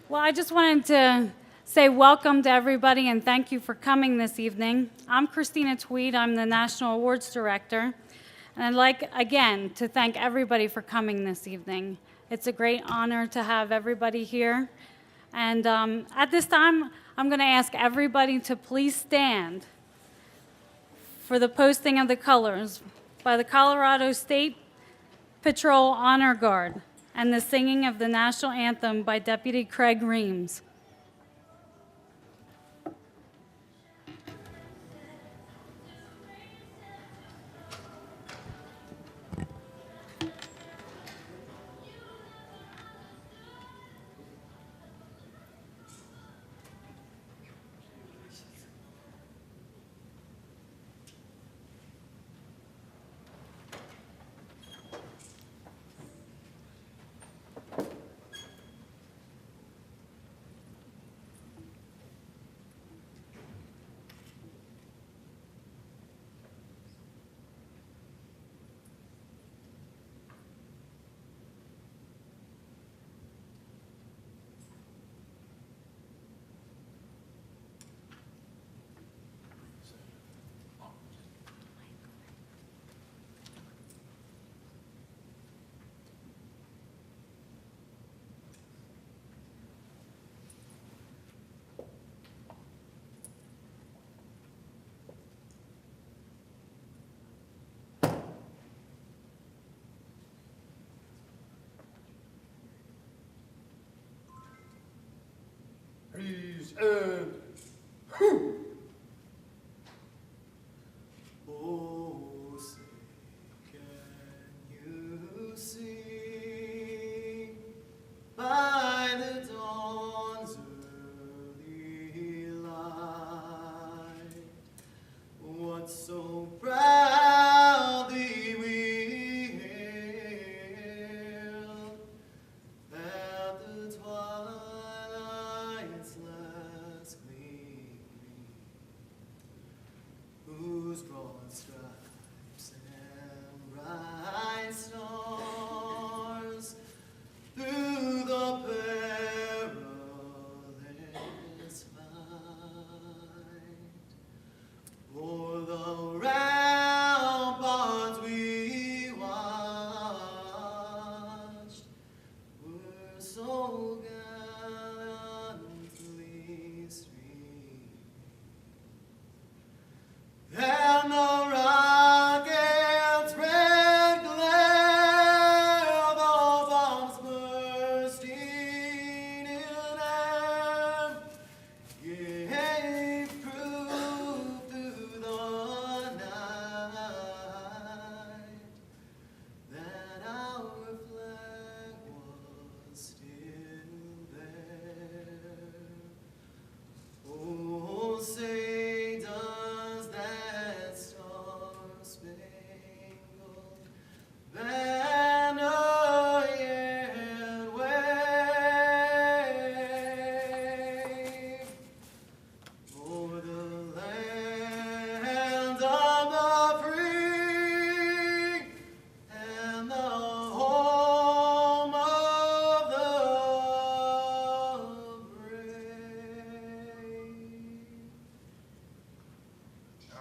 Well, I just wanted to say welcome to everybody and thank you for coming this evening. I'm Christina Tweed. I'm the National Awards Director. And I'd like, again, to thank everybody for coming this evening. It's a great honor to have everybody here. And at this time, I'm going to ask everybody to please stand for the posting of the colors by the Colorado State Patrol Honor Guard and the singing of the national anthem by Deputy Craig Reams. Please, and who? Oh, say, can you see by the dawn's early light what so proudly we hailed at the twilight's last gleaming, whose broad stripes and bright stars through the perilous fight o'er the ramparts we watched were so gallantly streaming. And the rocket's red glare, the bombs bursting in air, gave proof through the night that our flag was still there. Oh, say does that star-spangled banner yet wave o'er the land of the free and the home of the brave?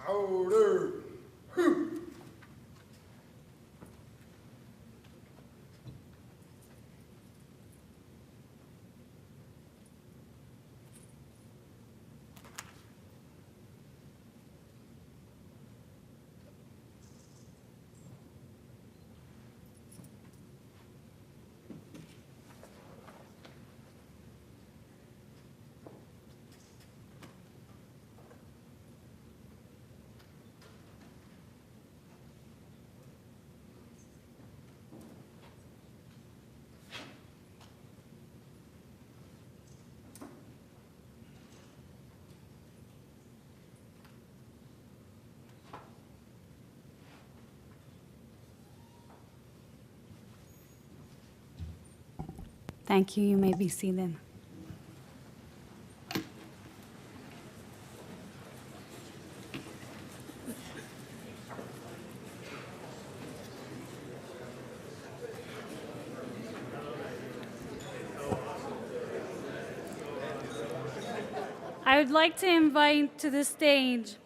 Louder. Who? Thank you. You may be seated. I'd like to invite to the stage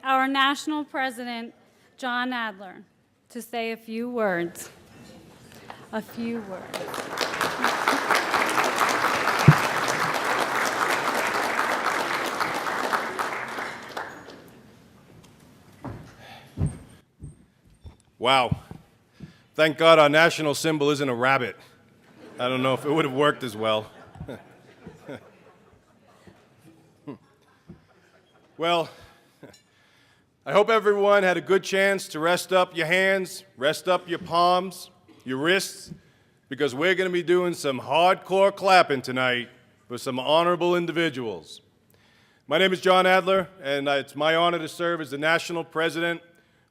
our national president, John Adler, to say a few words. A few words. Wow. Thank God our national symbol isn't a rabbit. I don't know if it would have worked as well. Well, I hope everyone had a good chance to rest up your hands, rest up your palms, your wrists, because we're going to be doing some hardcore clapping tonight for some honorable individuals. My name is John Adler, and it's my honor to serve as the national president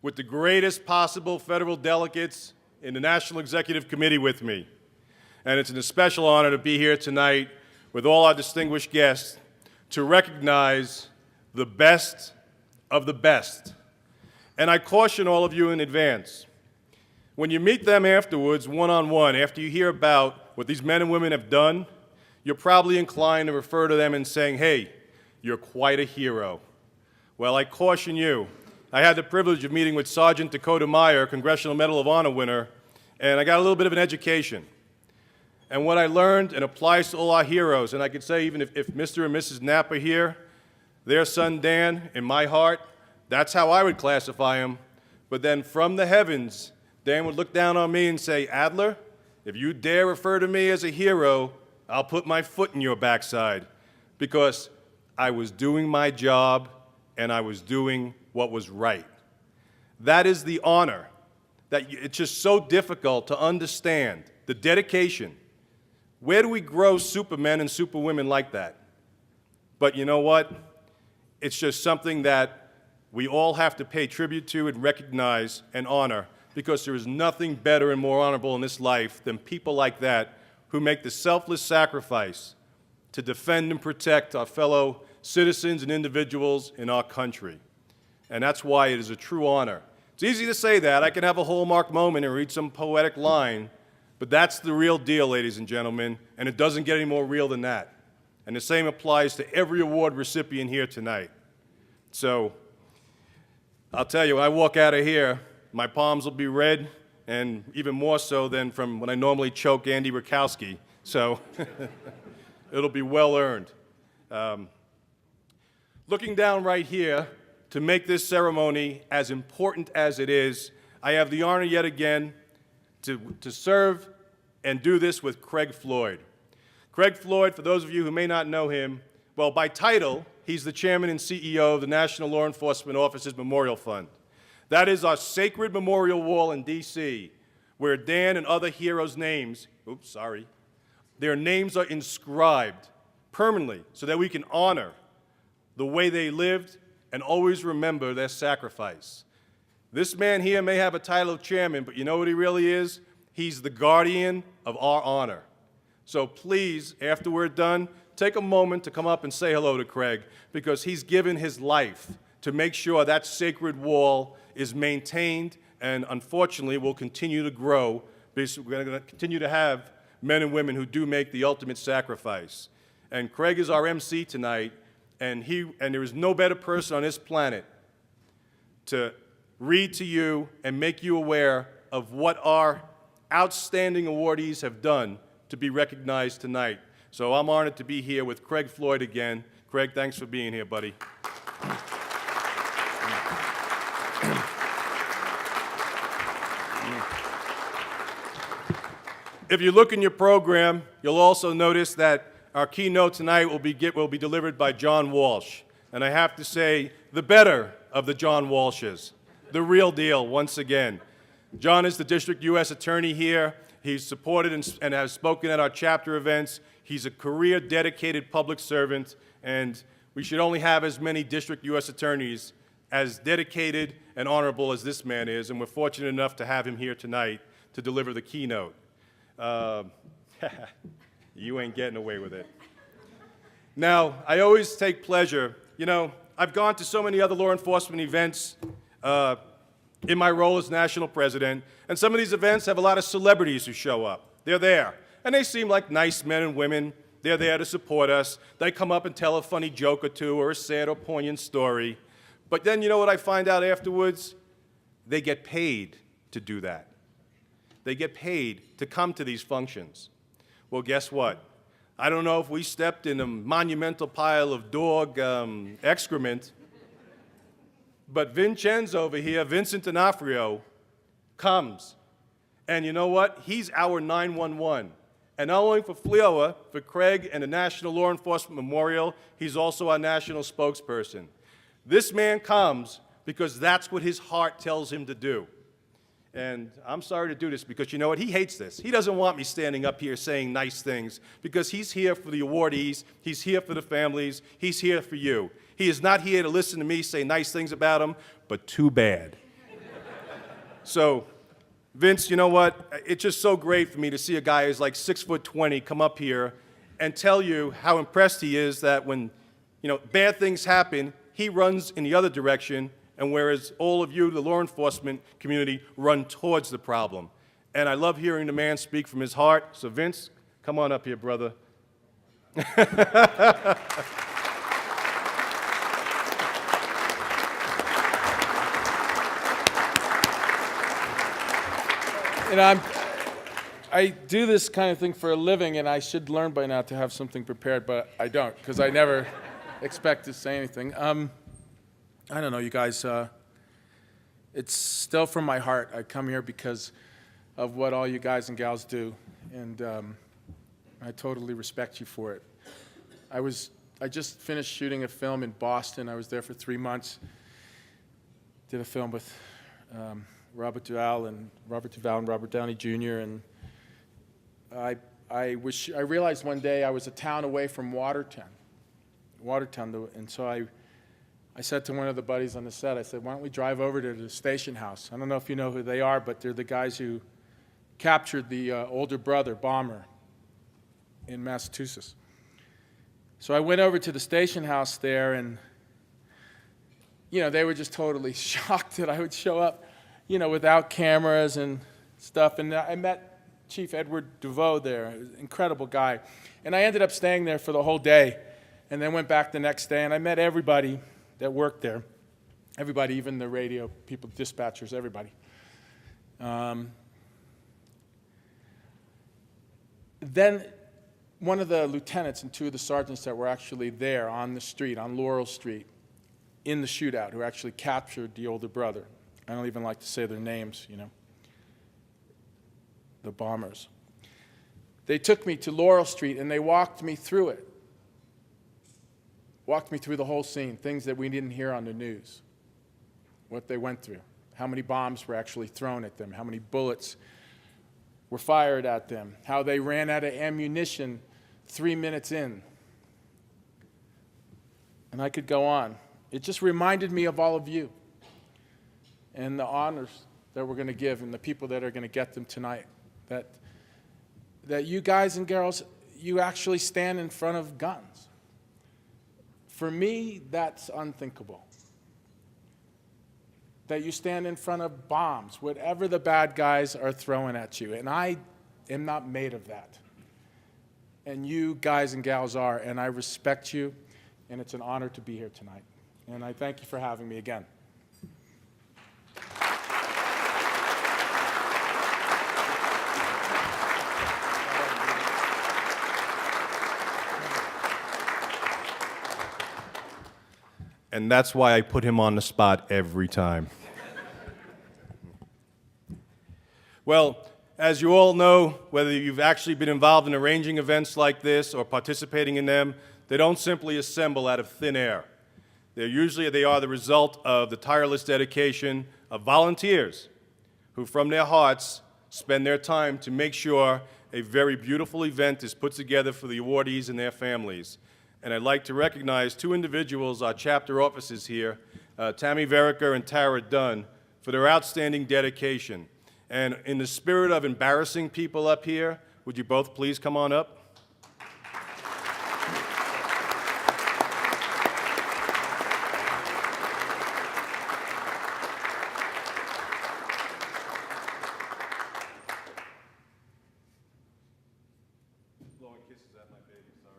with the greatest possible federal delegates in the National Executive Committee with me. And it's an especial honor to be here tonight with all our distinguished guests to recognize the best of the best. And I caution all of you in advance, when you meet them afterwards, one-on-one, after you hear about what these men and women have done, you're probably inclined to refer to them and saying, hey, you're quite a hero. Well, I caution you. I had the privilege of meeting with Sergeant Dakota Meyer, Congressional Medal of Honor winner, and I got a little bit of an education. And what I learned, and applies to all our heroes, and I could say even if Mr. and Mrs. Knapp are here, their son Dan, in my heart, that's how I would classify him. But then from the heavens, Dan would look down on me and say, Adler, if you dare refer to me as a hero, I'll put my foot in your backside. Because I was doing my job and I was doing what was right. That is the honor. That it's just so difficult to understand, the dedication. Where do we grow supermen and superwomen like that? But you know what? It's just something that we all have to pay tribute to and recognize and honor, because there is nothing better and more honorable in this life than people like that who make the selfless sacrifice to defend and protect our fellow citizens and individuals in our country. And that's why it is a true honor. It's easy to say that. I can have a hallmark moment and read some poetic line, but that's the real deal, ladies and gentlemen, and it doesn't get any more real than that. And the same applies to every award recipient here tonight. So I'll tell you, when I walk out of here, my palms will be red, and even more so than from when I normally choke Andy Rakowski. So it'll be well earned. Looking down right here, to make this ceremony as important as it is, I have the honor yet again to serve and do this with Craig Floyd. Craig Floyd, for those of you who may not know him, well, by title, he's the chairman and CEO of the National Law Enforcement Officers Memorial Fund. That is our sacred memorial wall in D.C., where Dan and other heroes' names, their names are inscribed permanently so that we can honor the way they lived and always remember their sacrifice. This man here may have a title of chairman, but you know what he really is? He's the guardian of our honor. So please, after we're done, take a moment to come up and say hello to Craig, because he's given his life to make sure that sacred wall is maintained and unfortunately will continue to grow, because we're going to continue to have men and women who do make the ultimate sacrifice. And Craig is our MC tonight, and there is no better person on this planet to read to you and make you aware of what our outstanding awardees have done to be recognized tonight. So I'm honored to be here with Craig Floyd again. Craig, thanks for being here, buddy. If you look in your program, you'll also notice that our keynote tonight will be delivered by John Walsh. And I have to say, the better of the John Walshes, the real deal once again. John is the district U.S. attorney here. He's supported and has spoken at our chapter events. He's a career dedicated public servant, and we should only have as many district U.S. attorneys as dedicated and honorable as this man is, and we're fortunate enough to have him here tonight to deliver the keynote. You ain't getting away with it. Now, I always take pleasure. You know, I've gone to so many other law enforcement events in my role as national president, and some of these events have a lot of celebrities who show up. They're there, and they seem like nice men and women, They're there to support us. They come up and tell a funny joke or two or a sad or poignant story. But then you know what I find out afterwards? They get paid to do that. They get paid to come to these functions. Well, guess what? I don't know if we stepped in a monumental pile of dog excrement, but Vincenzo over here, Vincent D'Onofrio, comes. And you know what? He's our 911. And not only for FLEOA, for Craig and the National Law Enforcement Memorial, he's also our national spokesperson. This man comes because that's what his heart tells him to do. And I'm sorry to do this because you know what? He hates this. He doesn't want me standing up here saying nice things because he's here for the awardees, he's here for the families, he's here for you. He is not here to listen to me say nice things about him, but too bad. So, Vince, you know what? It's just so great for me to see a guy who's like 6'20" come up here and tell you how impressed he is that when, bad things happen, he runs in the other direction, and whereas all of you, the law enforcement community, run towards the problem. And I love hearing the man speak from his heart. So Vince, come on up here, brother. I do this kind of thing for a living, and I should learn by now to have something prepared, but I don't, because I never expect to say anything. I don't know, you guys. It's still from my heart. I come here because of what all you guys and gals do, and I totally respect you for it. I just finished shooting a film in Boston. I was there for 3 months. Did a film with Robert Duvall and Robert Downey Jr. And I realized one day I was a town away from Watertown, and so I said to one of the buddies on the set, I said, why don't we drive over to the station house? I don't know if you know who they are, but they're the guys who captured the older brother, Bomber, in Massachusetts. So I went over to the station house there, and they were just totally shocked that I would show up, without cameras and stuff. And I met Chief Edward DeVoe there, an incredible guy. And I ended up staying there for the whole day, and then went back the next day, and I met everybody that worked there. Everybody, even the radio people, dispatchers, everybody. Then one of the lieutenants and two of the sergeants that were actually there on the street, on Laurel Street, in the shootout, who actually captured the older brother. I don't even like to say their names, the bombers. They took me to Laurel Street and they walked me through it. Walked me through the whole scene, things that we didn't hear on the news, what they went through, how many bombs were actually thrown at them, how many bullets were fired at them, how they ran out of ammunition 3 minutes in. And I could go on. It just reminded me of all of you and the honors that we're going to give and the people that are going to get them tonight. That you guys and girls, you actually stand in front of guns. For me, that's unthinkable. That you stand in front of bombs, whatever the bad guys are throwing at you. And I am not made of that. And you guys and gals are, and I respect you, and it's an honor to be here tonight. And I thank you for having me again. And that's why I put him on the spot every time. Well, as you all know, whether you've actually been involved in arranging events like this or participating in them, they don't simply assemble out of thin air. They are the result of the tireless dedication of volunteers who, from their hearts, spend their time to make sure a very beautiful event is put together for the awardees and their families. And I'd like to recognize two individuals, our chapter officers here, Tammy Verica and Tara Dunn, for their outstanding dedication. And in the spirit of embarrassing people up here, would you both please come on up? Blowing kisses at my baby, sorry.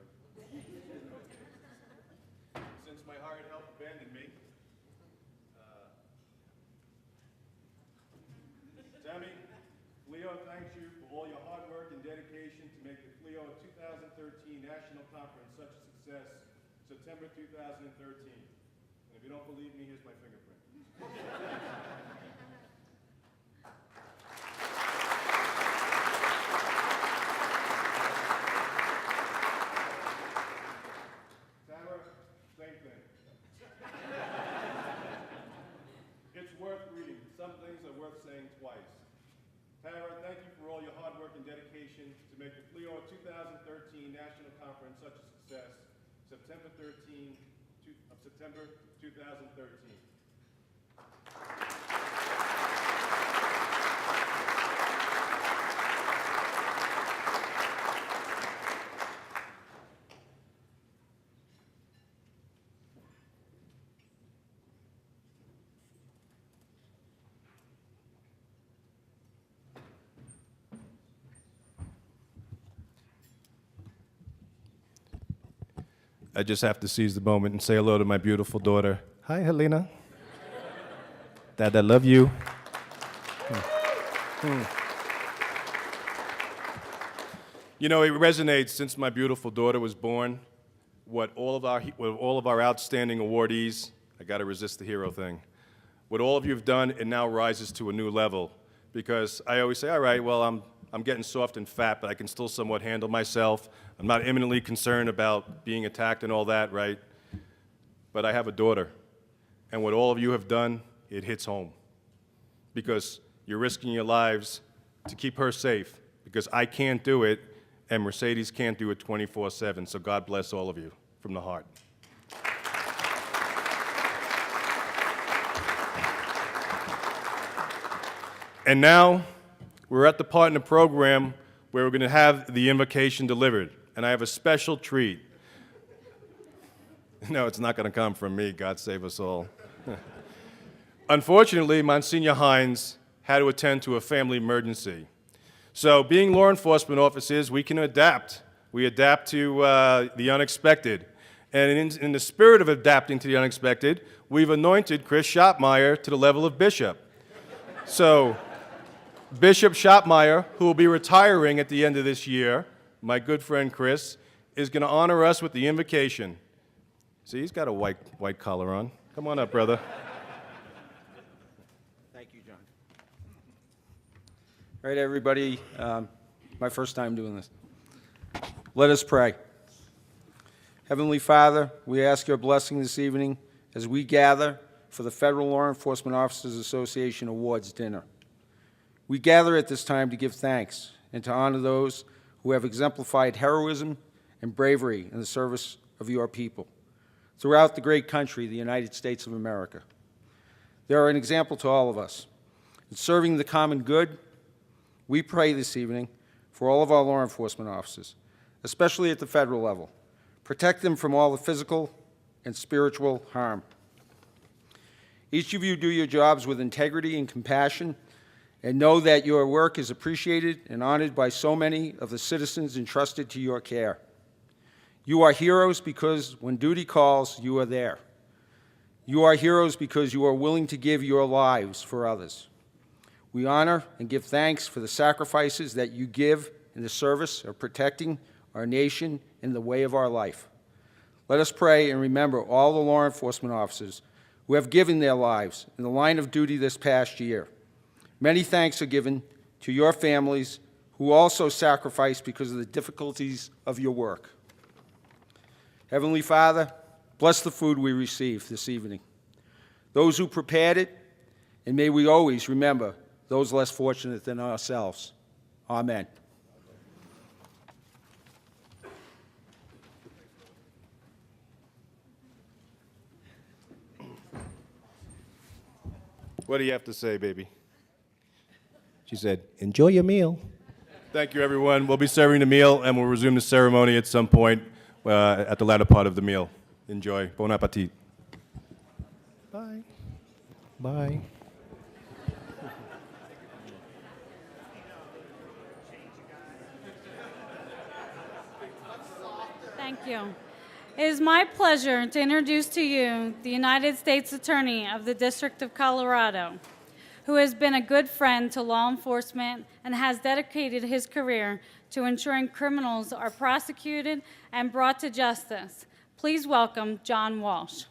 Since my hired help abandoned me, Tammy, FLEOA thanks you for all your hard work and dedication to make the FLEOA 2013 National Conference such a success, September 2013. And if you don't believe me, here's my fingerprint. Tara, same thing. It's worth reading. Some things are worth saying twice. Tara, thank you for all your hard work and dedication to make the FLEOA 2013 National Conference such a success, September 2013. I just have to seize the moment and say hello to my beautiful daughter. Hi, Helena. Dad, I love you. You know, it resonates since my beautiful daughter was born. What all of our outstanding awardees, I got to resist the hero thing. What all of you have done, it now rises to a new level. Because I always say, all right, well, I'm getting soft and fat, but I can still somewhat handle myself. I'm not imminently concerned about being attacked and all that, right? But I have a daughter. And what all of you have done, it hits home. Because you're risking your lives to keep her safe. Because I can't do it, and Mercedes can't do it 24/7. So God bless all of you from the heart. And now, we're at the part in the program where we're going to have the invocation delivered. And I have a special treat. No, it's not going to come from me, God save us all. Unfortunately, Monsignor Hines had to attend to a family emergency. So being law enforcement officers, we can adapt. We adapt to the unexpected. And in the spirit of adapting to the unexpected, we've anointed Chris Shopmeyer to the level of bishop. So Bishop Shopmeyer, who will be retiring at the end of this year, my good friend Chris, is going to honor us with the invocation. See, he's got a white collar on. Come on up, brother. Thank you, John. All right, everybody, my first time doing this. Let us pray. Heavenly Father, we ask your blessing this evening as we gather for the Federal Law Enforcement Officers Association Awards dinner. We gather at this time to give thanks and to honor those who have exemplified heroism and bravery in the service of your people throughout the great country, the United States of America. They are an example to all of us. In serving the common good, we pray this evening for all of our law enforcement officers, especially at the federal level. Protect them from all the physical and spiritual harm. Each of you do your jobs with integrity and compassion, and know that your work is appreciated and honored by so many of the citizens entrusted to your care. You are heroes because when duty calls, you are there. You are heroes because you are willing to give your lives for others. We honor and give thanks for the sacrifices that you give in the service of protecting our nation in the way of our life. Let us pray and remember all the law enforcement officers who have given their lives in the line of duty this past year. Many thanks are given to your families who also sacrificed because of the difficulties of your work. Heavenly Father, bless the food we receive this evening, those who prepared it, and may we always remember those less fortunate than ourselves. Amen. What do you have to say, baby? She said, enjoy your meal. Thank you, everyone. We'll be serving the meal, and we'll resume the ceremony at some point at the latter part of the meal. Enjoy. Bon appetit. Bye. Bye. Thank Thank you. It is my pleasure to introduce to you the United States Attorney of the District of Colorado, who has been a good friend to law enforcement and has dedicated his career to ensuring criminals are prosecuted and brought to justice. Please welcome John Walsh.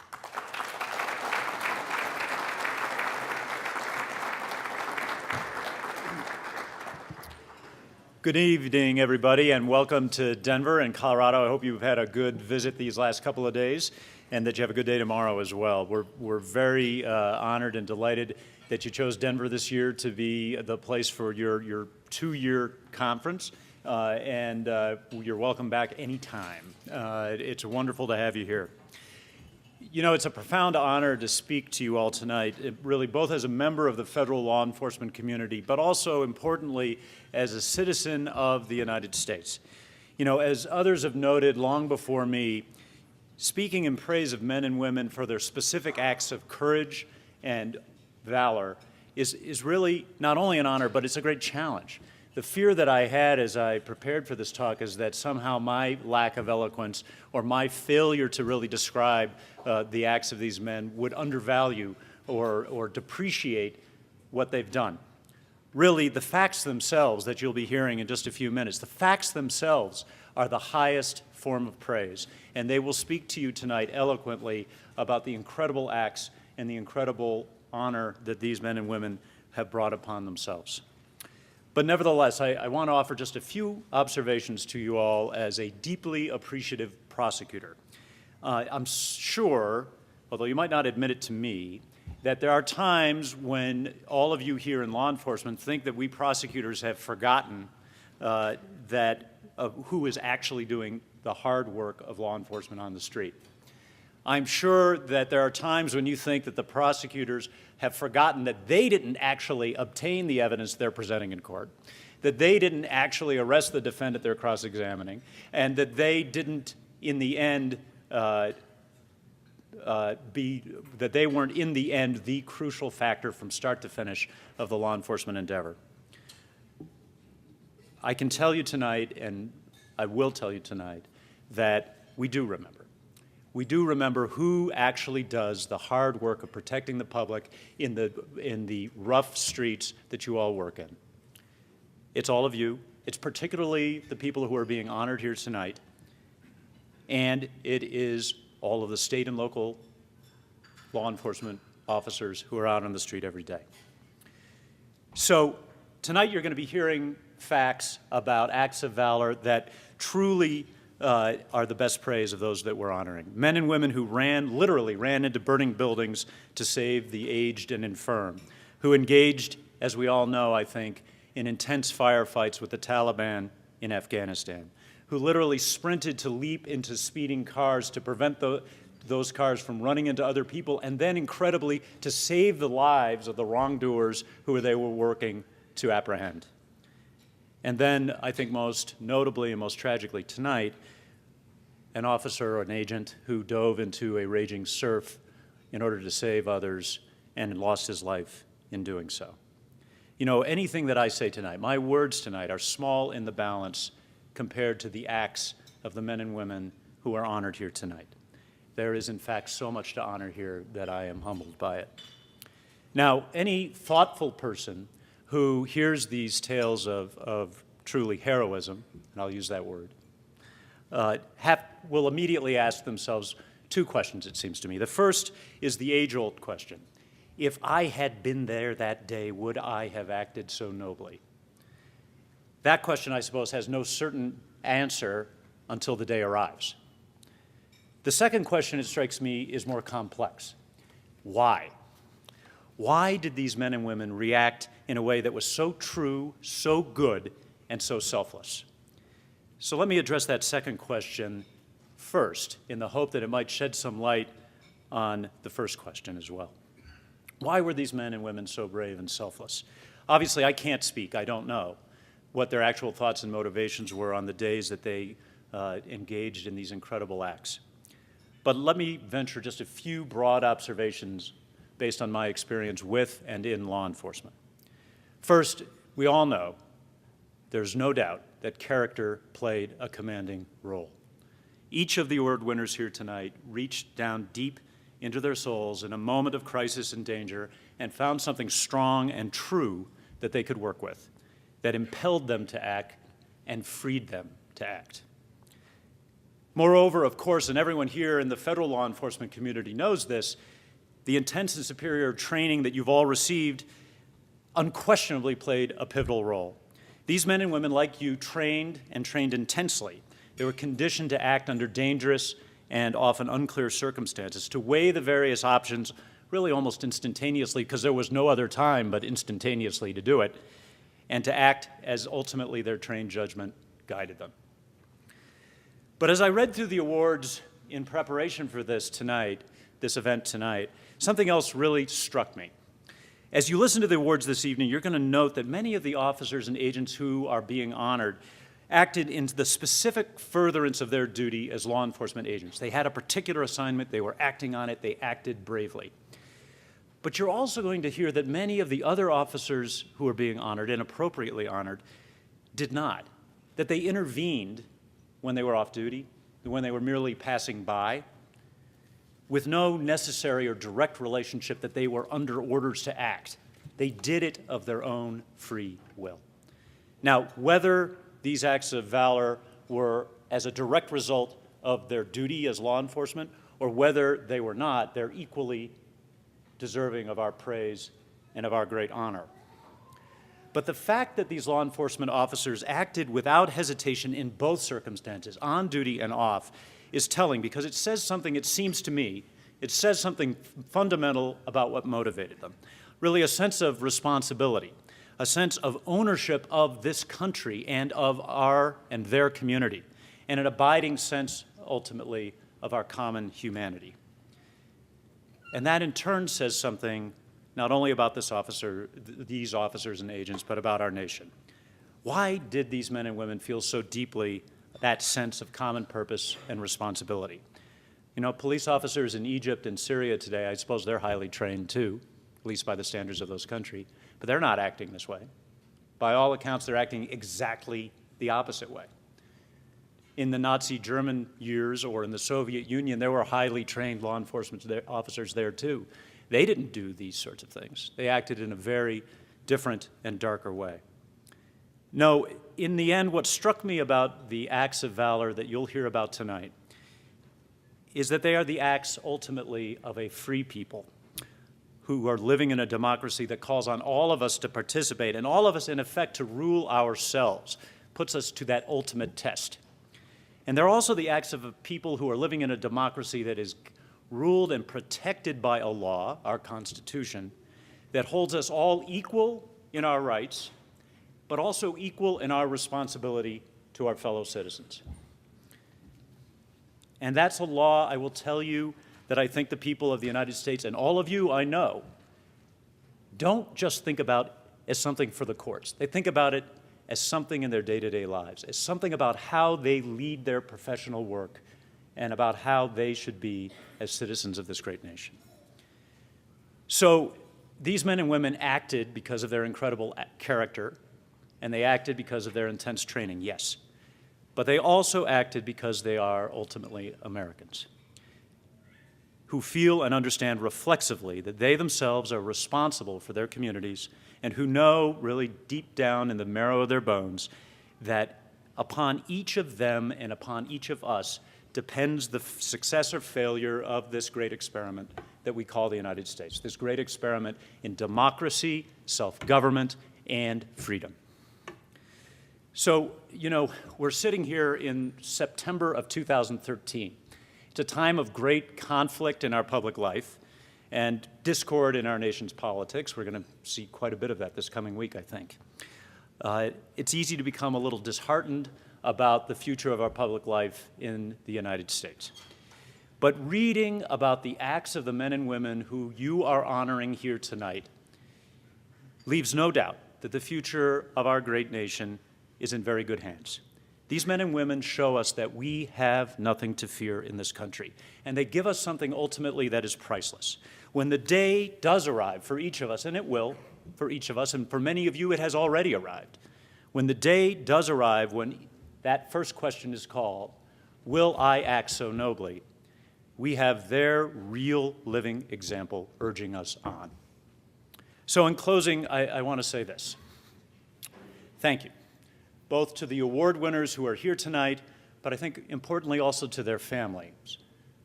Good evening, everybody, and welcome to Denver and Colorado. I hope you've had a good visit these last couple of days and that you have a good day tomorrow as well. We're very honored and delighted that you chose Denver this year to be the place for your two-year conference, and you're welcome back anytime. It's wonderful to have you here. You know, it's a profound honor to speak to you all tonight, really both as a member of the federal law enforcement community, but also importantly as a citizen of the United States. You know, as others have noted long before me, speaking in praise of men and women for their specific acts of courage and valor is really not only an honor, but it's a great challenge. The fear that I had as I prepared for this talk is that somehow my lack of eloquence or my failure to really describe the acts of these men would undervalue or depreciate what they've done. Really, the facts themselves that you'll be hearing in just a few minutes, the facts themselves are the highest form of praise, and they will speak to you tonight eloquently about the incredible acts and the incredible honor that these men and women have brought upon themselves. But nevertheless, I want to offer just a few observations to you all as a deeply appreciative prosecutor. I'm sure, although you might not admit it to me, that there are times when all of you here in law enforcement think that we prosecutors have forgotten who is actually doing the hard work of law enforcement on the street. I'm sure that there are times when you think that the prosecutors have forgotten that they didn't actually obtain the evidence they're presenting in court, that they didn't actually arrest the defendant they're cross-examining, and that they didn't, in the end, that they weren't, in the end, the crucial factor from start to finish of the law enforcement endeavor. I can tell you tonight, and I will tell you tonight, that we do remember. We do remember who actually does the hard work of protecting the public in the rough streets that you all work in. It's all of you. It's particularly the people who are being honored here tonight. And it is all of the state and local law enforcement officers who are out on the street every day. So tonight you're going to be hearing facts about acts of valor that truly are the best praise of those that we're honoring. Men and women who literally ran into burning buildings to save the aged and infirm, who engaged, as we all know, I think, in intense firefights with the Taliban in Afghanistan, who literally sprinted to leap into speeding cars to prevent those cars from running into other people, and then, incredibly, to save the lives of the wrongdoers who they were working to apprehend. And then, I think most notably and most tragically tonight, an officer or an agent who dove into a raging surf in order to save others and lost his life in doing so. You know, anything that I say tonight, my words tonight, are small in the balance compared to the acts of the men and women who are honored here tonight. There is, in fact, so much to honor here that I am humbled by it. Now, any thoughtful person who hears these tales of truly heroism, and I'll use that word, will immediately ask themselves two questions, it seems to me. The first is the age-old question. If I had been there that day, would I have acted so nobly? That question, I suppose, has no certain answer until the day arrives. The second question, it strikes me, is more complex. Why? Why did these men and women react in a way that was so true, so good, and so selfless? So let me address that second question first, in the hope that it might shed some light on the first question as well. Why were these men and women so brave and selfless? Obviously, I can't speak. I don't know what their actual thoughts and motivations were on the days that they engaged in these incredible acts. But let me venture just a few broad observations based on my experience with and in law enforcement. First, we all know, there's no doubt, that character played a commanding role. Each of the award winners here tonight reached down deep into their souls in a moment of crisis and danger and found something strong and true that they could work with, that impelled them to act and freed them to act. Moreover, of course, and everyone here in the federal law enforcement community knows this, the intense and superior training that you've all received unquestionably played a pivotal role. These men and women, like you, trained and trained intensely. They were conditioned to act under dangerous and often unclear circumstances, to weigh the various options really almost instantaneously, because there was no other time but instantaneously to do it, and to act as ultimately their trained judgment guided them. But as I read through the awards in preparation for this event tonight, something else really struck me. As you listen to the awards this evening, you're going to note that many of the officers and agents who are being honored acted in the specific furtherance of their duty as law enforcement agents. They had a particular assignment, they were acting on it, they acted bravely. But you're also going to hear that many of the other officers who are being honored, and appropriately honored, did not. That they intervened when they were off duty, when they were merely passing by, with no necessary or direct relationship that they were under orders to act. They did it of their own free will. Now, whether these acts of valor were as a direct result of their duty as law enforcement, or whether they were not, they're equally deserving of our praise and of our great honor. But the fact that these law enforcement officers acted without hesitation in both circumstances, on duty and off, is telling, because it says something, it seems to me, it says something fundamental about what motivated them. Really a sense of responsibility, a sense of ownership of this country and of our and their community, and an abiding sense, ultimately, of our common humanity. And that in turn says something not only about these officers and agents, but about our nation. Why did these men and women feel so deeply that sense of common purpose and responsibility? You know, police officers in Egypt and Syria today, I suppose they're highly trained too, at least by the standards of those countries, but they're not acting this way. By all accounts, they're acting exactly the opposite way. In the Nazi German years or in the Soviet Union, there were highly trained law enforcement officers there too. They didn't do these sorts of things. They acted in a very different and darker way. No, in the end, what struck me about the acts of valor that you'll hear about tonight is that they are the acts, ultimately, of a free people who are living in a democracy that calls on all of us to participate, and all of us, in effect, to rule ourselves, puts us to that ultimate test. And they're also the acts of a people who are living in a democracy that is ruled and protected by a law, our Constitution, that holds us all equal in our rights, but also equal in our responsibility to our fellow citizens. And that's a law, I will tell you, that I think the people of the United States, and all of you I know, don't just think about as something for the courts. They think about it as something in their day-to-day lives, as something about how they lead their professional work and about how they should be as citizens of this great nation. So these men and women acted because of their incredible character, and they acted because of their intense training, yes. But they also acted because they are ultimately Americans who feel and understand reflexively that they themselves are responsible for their communities and who know really deep down in the marrow of their bones that upon each of them and upon each of us depends the success or failure of this great experiment that we call the United States, this great experiment in democracy, self-government, and freedom. So, you know, we're sitting here in September of 2013. It's a time of great conflict in our public life and discord in our nation's politics. We're going to see quite a bit of that this coming week, I think. It's easy to become a little disheartened about the future of our public life in the United States. But reading about the acts of the men and women who you are honoring here tonight leaves no doubt that the future of our great nation is in very good hands. These men and women show us that we have nothing to fear in this country, and they give us something ultimately that is priceless. When the day does arrive for each of us, and it will for each of us, and for many of you it has already arrived, when the day does arrive when that first question is called, will I act so nobly, we have their real living example urging us on. So in closing, I want to say this. Thank you, both to the award winners who are here tonight, but I think importantly also to their families,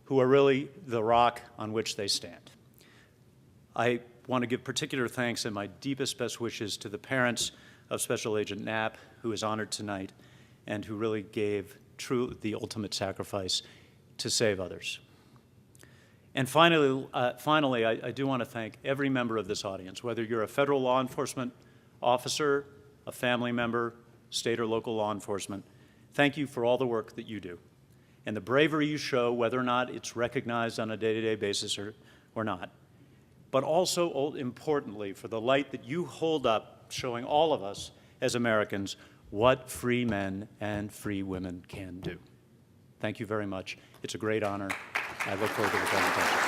who are really the rock on which they stand. I want to give particular thanks and my deepest best wishes to the parents of Special Agent Knapp, who is honored tonight, and who really gave the ultimate sacrifice to save others. And finally, I do want to thank every member of this audience, whether you're a federal law enforcement officer, a family member, state or local law enforcement. Thank you for all the work that you do and the bravery you show, whether or not it's recognized on a day-to-day basis or not. But also, importantly, for the light that you hold up, showing all of us as Americans what free men and free women can do. Thank you very much. It's a great honor. I look forward to the presentation.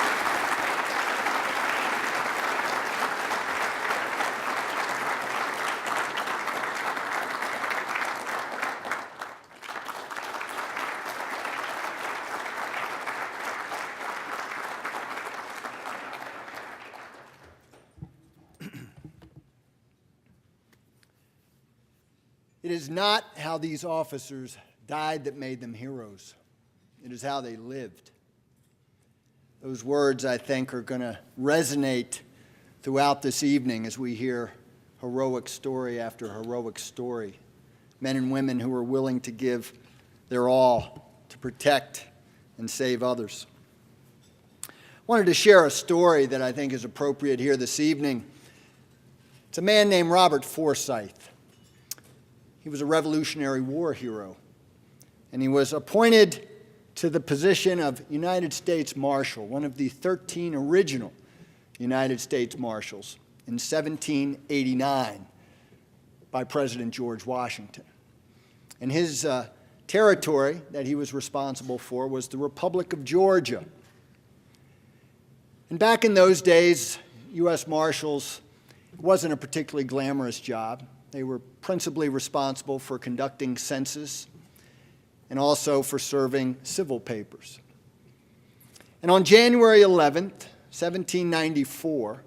It is not how these officers died that made them heroes. It is how they lived. Those words, I think, are going to resonate throughout this evening as we hear heroic story after heroic story. Men and women who are willing to give their all to protect and save others. I wanted to share a story that I think is appropriate here this evening. It's a man named Robert Forsyth. He was a Revolutionary War hero, and he was appointed to the position of United States Marshal, one of the 13 original United States Marshals, in 1789 by President George Washington. And his territory that he was responsible for was the Republic of Georgia. And back in those days, U.S. Marshals wasn't a particularly glamorous job. They were principally responsible for conducting census and also for serving civil papers. And on January 11th, 1794,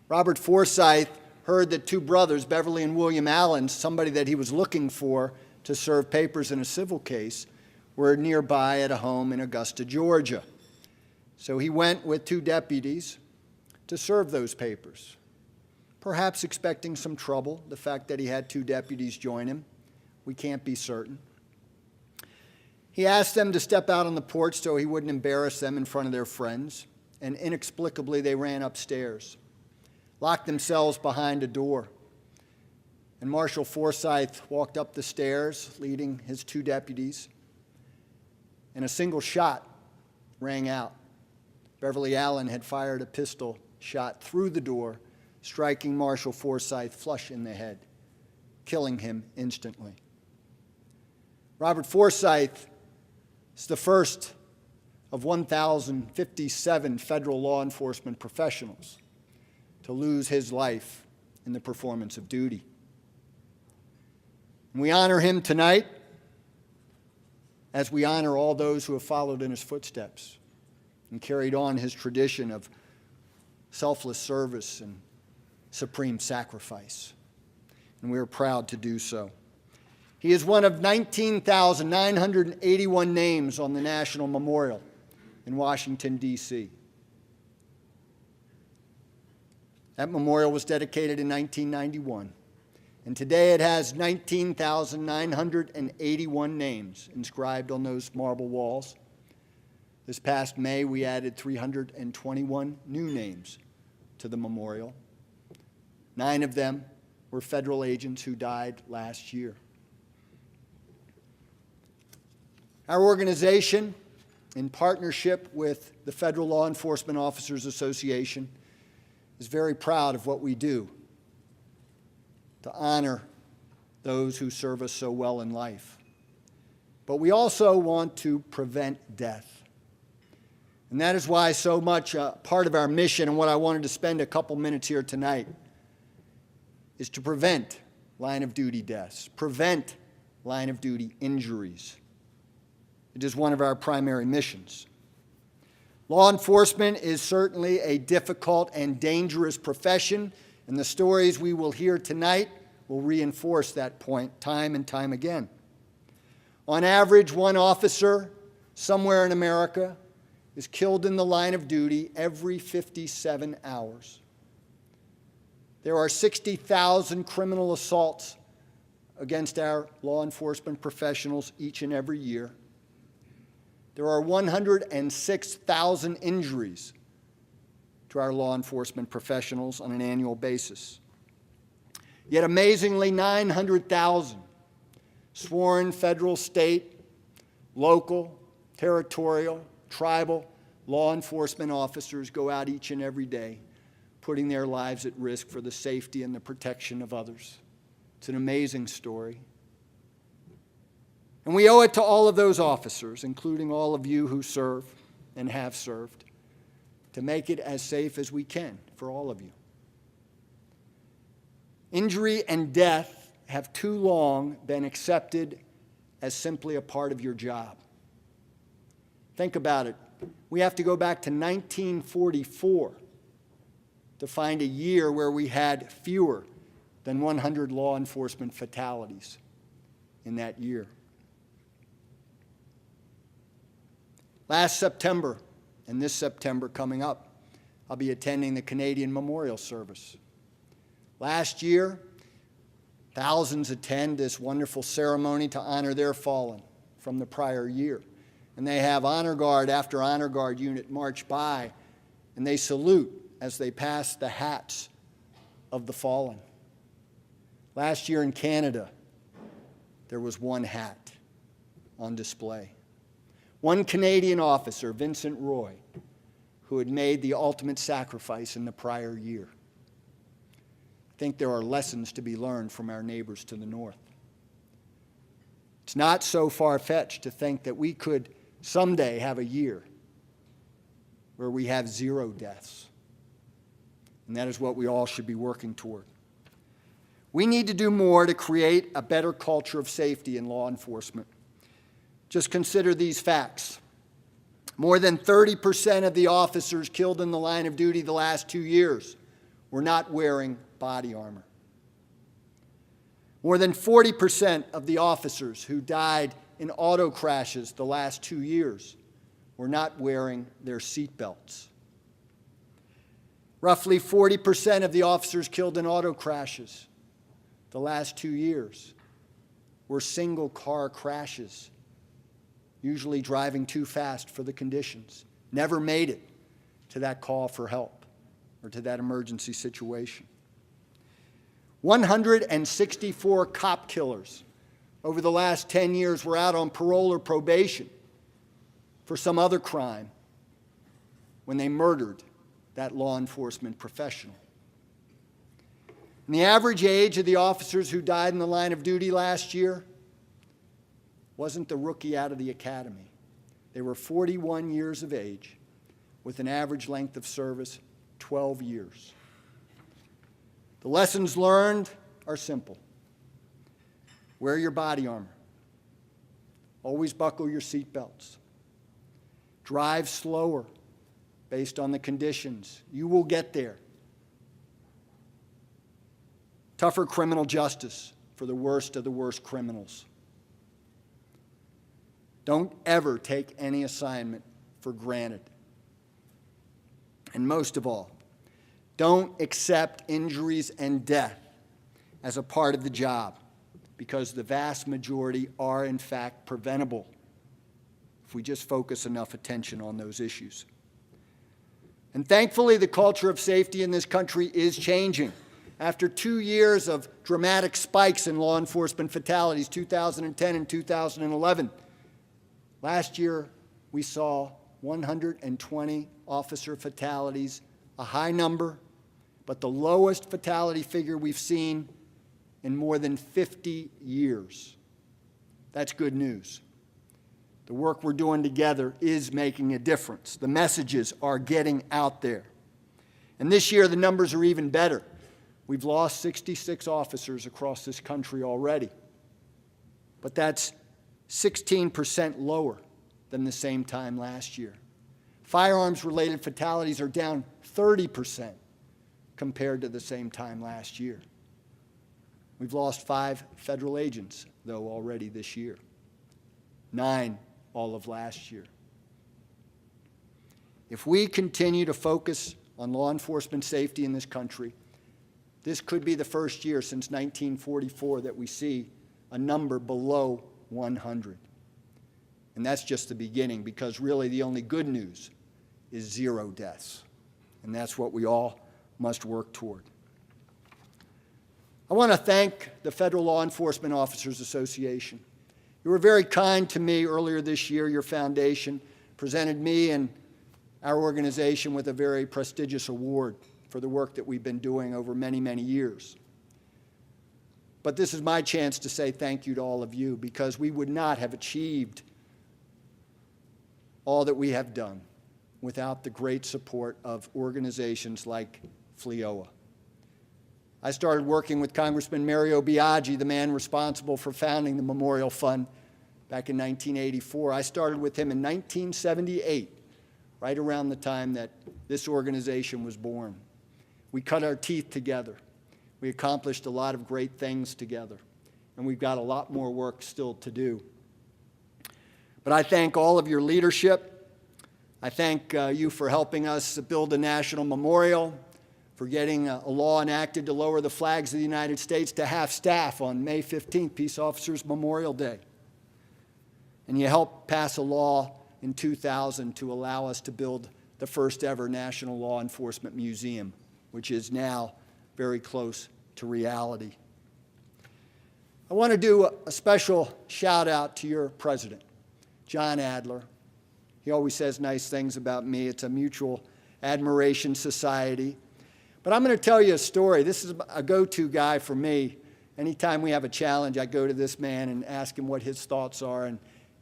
Robert Forsyth heard that two brothers, Beverly and William Allen, somebody that he was looking for to serve papers in a civil case, were nearby at a home in Augusta, Georgia. So he went with two deputies to serve those papers, perhaps expecting some trouble. The fact that he had two deputies join him, we can't be certain. He asked them to step out on the porch so he wouldn't embarrass them in front of their friends, and inexplicably they ran upstairs, locked themselves behind a door. And Marshal Forsyth walked up the stairs, leading his two deputies, and a single shot rang out. Beverly Allen had fired a pistol shot through the door, striking Marshal Forsyth flush in the head, killing him instantly. Robert Forsyth is the first of 1,057 federal law enforcement professionals to lose his life in the performance of duty. And we honor him tonight as we honor all those who have followed in his footsteps and carried on his tradition of selfless service and supreme sacrifice. And we are proud to do so. He is one of 19,981 names on the National Memorial in Washington, D.C. That memorial was dedicated in 1991, and today it has 19,981 names inscribed on those marble walls. This past May, we added 321 new names to the memorial. 9 of them were federal agents who died last year. Our organization, in partnership with the Federal Law Enforcement Officers Association, is very proud of what we do to honor those who serve us so well in life. But we also want to prevent death. And that is why so much part of our mission, and what I wanted to spend a couple minutes here tonight, is to prevent line of duty deaths, prevent line of duty injuries. It is one of our primary missions. Law enforcement is certainly a difficult and dangerous profession, and the stories we will hear tonight will reinforce that point time and time again. On average, one officer somewhere in America is killed in the line of duty every 57 hours. There are 60,000 criminal assaults against our law enforcement professionals each and every year. There are 106,000 injuries to our law enforcement professionals on an annual basis. Yet amazingly, 900,000 sworn federal, state, local, territorial, tribal law enforcement officers go out each and every day, putting their lives at risk for the safety and the protection of others. It's an amazing story. And we owe it to all of those officers, including all of you who serve and have served, to make it as safe as we can for all of you. Injury and death have too long been accepted as simply a part of your job. Think about it. We have to go back to 1944 to find a year where we had fewer than 100 law enforcement fatalities in that year. Last September, and this September coming up, I'll be attending the Canadian Memorial Service. Last year, thousands attend this wonderful ceremony to honor their fallen from the prior year. And they have honor guard after honor guard unit march by, and they salute as they pass the hats of the fallen. Last year in Canada, there was one hat on display. One Canadian officer, Vincent Roy, who had made the ultimate sacrifice in the prior year. I think there are lessons to be learned from our neighbors to the north. It's not so far-fetched to think that we could someday have a year where we have 0 deaths. And that is what we all should be working toward. We need to do more to create a better culture of safety in law enforcement. Just consider these facts. More than 30% of the officers killed in the line of duty the last 2 years were not wearing body armor. More than 40% of the officers who died in auto crashes the last 2 years were not wearing their seat belts. Roughly 40% of the officers killed in auto crashes the last 2 years were single-car crashes, usually driving too fast for the conditions, never made it to that call for help or to that emergency situation. 164 cop killers over the last 10 years were out on parole or probation for some other crime when they murdered that law enforcement professional. And the average age of the officers who died in the line of duty last year wasn't the rookie out of the academy. They were 41 years of age with an average length of service 12 years. The lessons learned are simple. Wear your body armor. Always buckle your seat belts. Drive slower based on the conditions. You will get there. Tougher criminal justice for the worst of the worst criminals. Don't ever take any assignment for granted. And most of all, don't accept injuries and death as a part of the job, because the vast majority are, in fact, preventable if we just focus enough attention on those issues. And thankfully, the culture of safety in this country is changing. After 2 years of dramatic spikes in law enforcement fatalities, 2010 and 2011, last year we saw 120 officer fatalities, a high number, but the lowest fatality figure we've seen in more than 50 years. That's good news. The work we're doing together is making a difference. The messages are getting out there. And this year, the numbers are even better. We've lost 66 officers across this country already. But that's 16% lower than the same time last year. Firearms-related fatalities are down 30% compared to the same time last year. We've lost 5 federal agents, though, already this year. 9 all of last year. If we continue to focus on law enforcement safety in this country, this could be the first year since 1944 that we see a number below 100. And that's just the beginning, because really the only good news is 0 deaths. And that's what we all must work toward. I want to thank the Federal Law Enforcement Officers Association. You were very kind to me earlier this year. Your foundation presented me and our organization with a very prestigious award for the work that we've been doing over many, many years. But this is my chance to say thank you to all of you, because we would not have achieved all that we have done without the great support of organizations like FLEOA. I started working with Congressman Mario Biaggi, the man responsible for founding the Memorial Fund back in 1984. I started with him in 1978, right around the time that this organization was born. We cut our teeth together. We accomplished a lot of great things together, and we've got a lot more work still to do. But I thank all of your leadership. I thank you for helping us build a national memorial, for getting a law enacted to lower the flags of the United States to half-staff on May 15th, Peace Officers Memorial Day. And you helped pass a law in 2000 to allow us to build the first ever National Law Enforcement Museum, which is now very close to reality. I want to do a special shout out to your president, John Adler. He always says nice things about me. It's a mutual admiration society. But I'm going to tell you a story. This is a go-to guy for me. Anytime we have a challenge, I go to this man and ask him what his thoughts are, and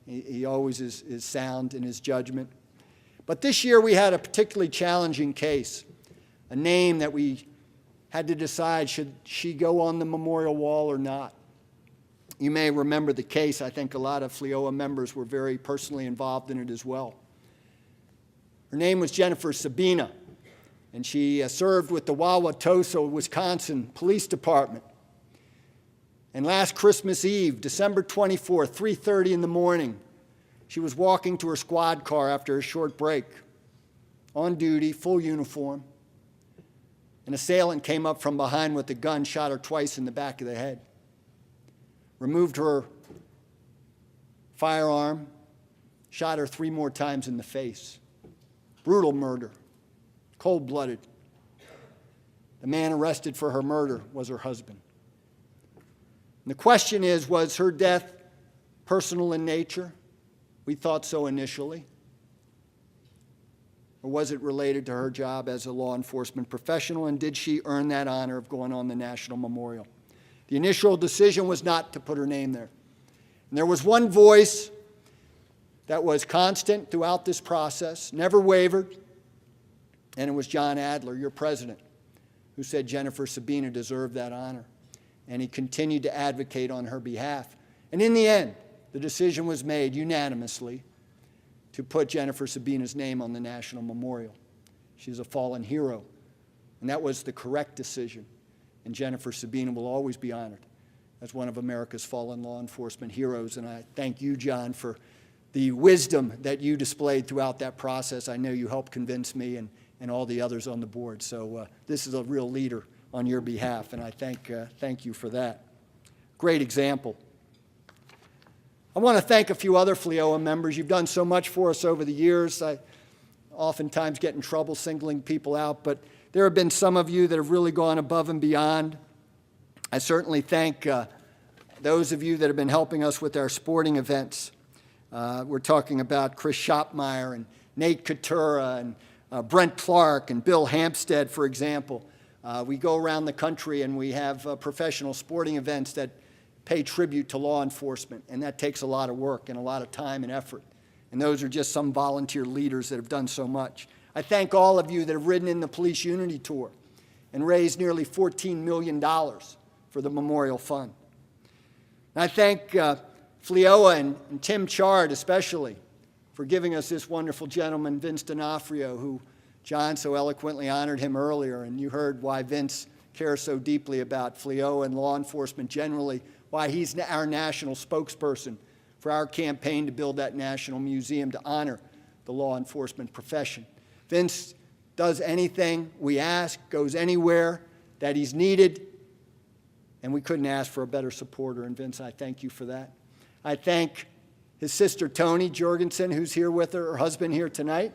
he always is sound in his judgment. But this year we had a particularly challenging case, a name that we had to decide, should she go on the memorial wall or not? You may remember the case. I think a lot of FLEOA members were very personally involved in it as well. Her name was Jennifer Sabina, and she served with the Wauwatosa, Wisconsin Police Department. And last Christmas Eve, December 24th, 3:30 in the morning, she was walking to her squad car after a short break, on duty, full uniform. An assailant came up from behind with a gun, shot her twice in the back of the head, removed her firearm, shot her 3 more times in the face. Brutal murder, cold-blooded. The man arrested for her murder was her husband. And the question is, was her death personal in nature? We thought so initially. Or was it related to her job as a law enforcement professional, and did she earn that honor of going on the National Memorial? The initial decision was not to put her name there. And there was one voice that was constant throughout this process, never wavered, and it was John Adler, your president, who said Jennifer Sabina deserved that honor. And he continued to advocate on her behalf. And in the end, the decision was made unanimously to put Jennifer Sabina's name on the National Memorial. She's a fallen hero, and that was the correct decision. And Jennifer Sabina will always be honored as one of America's fallen law enforcement heroes. And I thank you, John, for the wisdom that you displayed throughout that process. I know you helped convince me and all the others on the board. So this is a real leader on your behalf, and I thank you for that. Great example. I want to thank a few other FLEOA members. You've done so much for us over the years. I oftentimes get in trouble singling people out, but there have been some of you that have really gone above and beyond. I certainly thank those of you that have been helping us with our sporting events. We're talking about Chris Shopmeyer and Nate Katura and Brent Clark and Bill Hampstead, for example. We go around the country and we have professional sporting events that pay tribute to law enforcement, and that takes a lot of work and a lot of time and effort. And those are just some volunteer leaders that have done so much. I thank all of you that have ridden in the Police Unity Tour and raised nearly $14 million for the Memorial Fund. And I thank FLEOA and Tim Chard especially for giving us this wonderful gentleman, Vince D'Onofrio, who John so eloquently honored him earlier, and you heard why Vince cares so deeply about FLEOA and law enforcement generally, why he's our national spokesperson for our campaign to build that national museum to honor the law enforcement profession. Vince does anything we ask, goes anywhere that he's needed, and we couldn't ask for a better supporter. And Vince, I thank you for that. I thank his sister, Tony Jorgensen, who's here with her husband here tonight.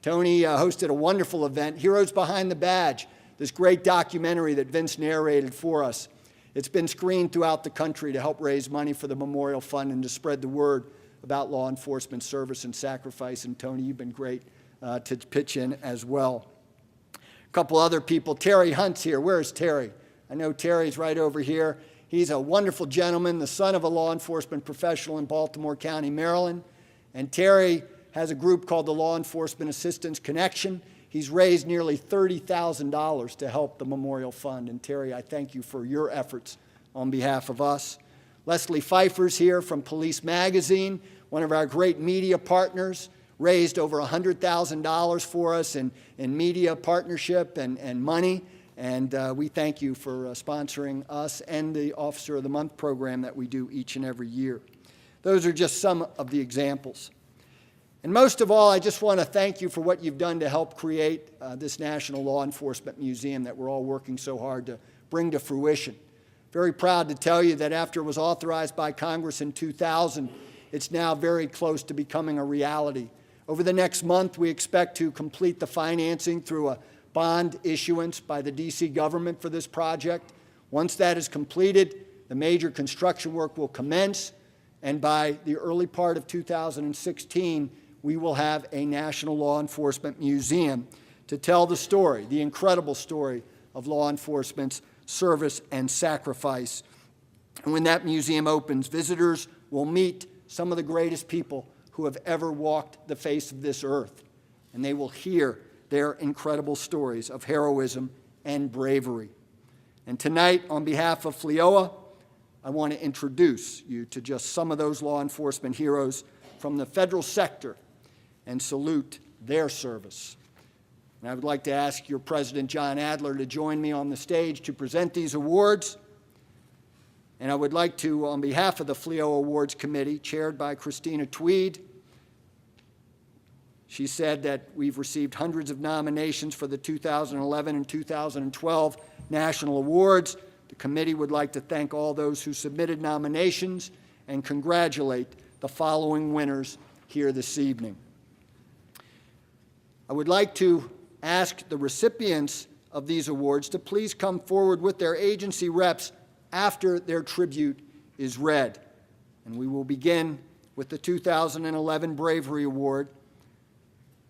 Tony hosted a wonderful event, Heroes Behind the Badge, this great documentary that Vince narrated for us. It's been screened throughout the country to help raise money for the Memorial Fund and to spread the word about law enforcement service and sacrifice. And Tony, you've been great to pitch in as well. A couple other people. Terry Hunt's here. Where's Terry? I know Terry's right over here. He's a wonderful gentleman, the son of a law enforcement professional in Baltimore County, Maryland. And Terry has a group called the Law Enforcement Assistance Connection. He's raised nearly $30,000 to help the Memorial Fund. And Terry, I thank you for your efforts on behalf of us. Leslie Pfeiffer's here from Police Magazine, one of our great media partners, raised over $100,000 for us in media partnership and money. And we thank you for sponsoring us and the Officer of the Month program that we do each and every year. Those are just some of the examples. And most of all, I just want to thank you for what you've done to help create this National Law Enforcement Museum that we're all working so hard to bring to fruition. Very proud to tell you that after it was authorized by Congress in 2000, it's now very close to becoming a reality. Over the next month, we expect to complete the financing through a bond issuance by the D.C. government for this project. Once that is completed, the major construction work will commence, and by the early part of 2016, we will have a National Law Enforcement Museum to tell the story, the incredible story of law enforcement's service and sacrifice. And when that museum opens, visitors will meet some of the greatest people who have ever walked the face of this earth, and they will hear their incredible stories of heroism and bravery. And tonight, on behalf of FLEOA, I want to introduce you to just some of those law enforcement heroes from the federal sector and salute their service. And I would like to ask your President, John Adler, to join me on the stage to present these awards. And I would like to, on behalf of the FLEOA Awards Committee, chaired by Christina Tweed, she said that we've received hundreds of nominations for the 2011 and 2012 National Awards. The committee would like to thank all those who submitted nominations and congratulate the following winners here this evening. I would like to ask the recipients of these awards to please come forward with their agency reps after their tribute is read. And we will begin with the 2011 Bravery Award